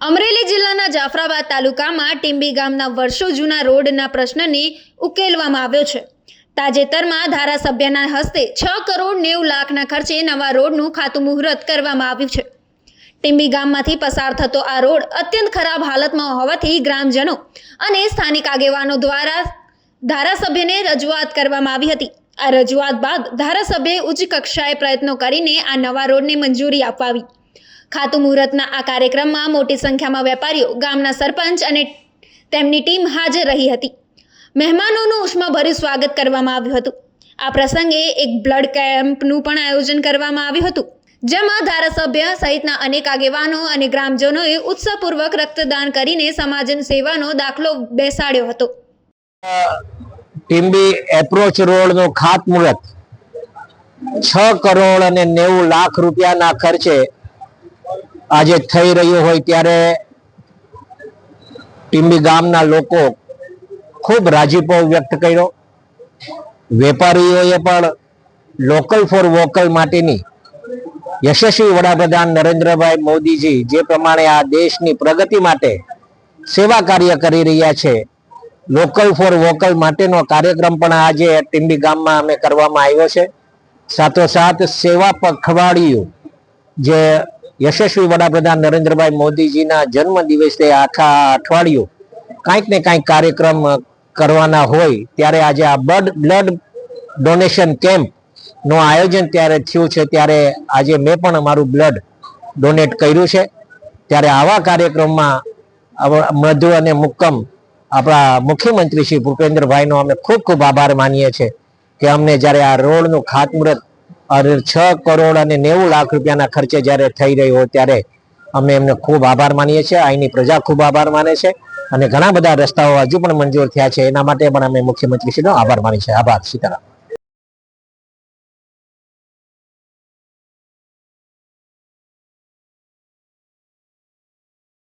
અમરેલી જિલ્લાના જાફરાબાદ તાલુકામાં ટીંબી ગામના વર્ષો જૂના રોડના પ્રશ્નને ઉકેલવામાં આવ્યો છે। તાજેતરમાં ધારાસભ્યના હસ્તે 6 કરોડ 90 લાખના ખર્ચે નવા રોડનું ખાતમુહૂર્ત કરવામાં આવ્યું છે। ટીંબી ગામમાંથી પસાર થતો આ રોડ અત્યંત ખરાબ હાલતમાં હોવાથી ગ્રામજનો અને સ્થાનિક આગેવાનો દ્વારા ધારાસભ્યને રજૂઆત કરવામાં આવી હતી। આ રજૂઆત બાદ ધારાસભ્યએ ઉચ્ચ કક્ષાએ પ્રયત્નો કરીને આ નવા રોડને મંજૂરી આપવી। ખાતમુહૂર્તના આ કાર્યક્રમમાં મોટી સંખ્યામાં વેપારીઓ, ગામના સરપંચ અને તેમની ટીમ હાજર રહી હતી। મહેમાનોનું ઉષ્માભર્યું સ્વાગત કરવામાં આવ્યું હતું। આ પ્રસંગે એક બ્લડ કેમ્પનું પણ આયોજન કરવામાં આવ્યું હતું, જેમાં ધારાસભ્ય સહિતના અનેક આગેવાનો અને ગ્રામજનોએ ઉત્સાહપૂર્વક રક્તદાન કરીને સમાજ સેવાનો દાખલો બેસાડ્યો હતો। ટીંબી એપ્રોચ રોડનું ખાતમુહૂર્ત 6 કરોડ અને 90 લાખ રૂપિયાના ખર્ચે આજે થઈ રહ્યું હોય ત્યારે ટીંબી ગામના લોકો ખૂબ રાજીપો વ્યક્ત કર્યો। વેપારીઓએ પણ લોકલ ફોર વોકલ માટેની યશસ્વી વડાપ્રધાન નરેન્દ્રભાઈ મોદીજી જે પ્રમાણે આ દેશની પ્રગતિ માટે સેવા કાર્ય કરી રહ્યા છે, લોકલ ફોર વોકલ માટેનો કાર્યક્રમ પણ આજે ટીંબી ગામમાં અમે કરવામાં આવ્યો છે। સાથોસાથ સેવા પખવાડિયું જે યશસ્વી વડાપ્રધાન નરેન્દ્રભાઈ મોદીજીના જન્મ દિવસે આખા અઠવાડિયું કાંઈક ને કાંઈક કાર્યક્રમ કરવાના હોય ત્યારે આજે આ બ્લડ ડોનેશન કેમ્પ નું આયોજન ત્યારે થયું છે। ત્યારે આજે મેં પણ અમારું બ્લડ ડોનેટ કર્યું છે। ત્યારે આવા કાર્યક્રમમાં મધુ અને મુક્કમ આપણા મુખ્યમંત્રી શ્રી ભૂપેન્દ્રભાઈનો અમે ખૂબ ખૂબ આભાર માનીએ છીએ કે અમને જ્યારે આ રોડનું ખાતમુહૂર્ત 6 કરોડ અને 90 લાખ રૂપિયાના ખર્ચે જ્યારે થઈ રહ્યો હોય ત્યારે અમે એમને ખૂબ આભાર માનીએ છીએ। અહીંની પ્રજા ખૂબ આભાર માને છે અને ઘણા બધા રસ્તાઓ હજુ પણ મંજૂર થયા છે, એના માટે પણ અમે મુખ્યમંત્રીશ્રીનો આભાર માનીએ છીએ। આભાર। સીતારામ।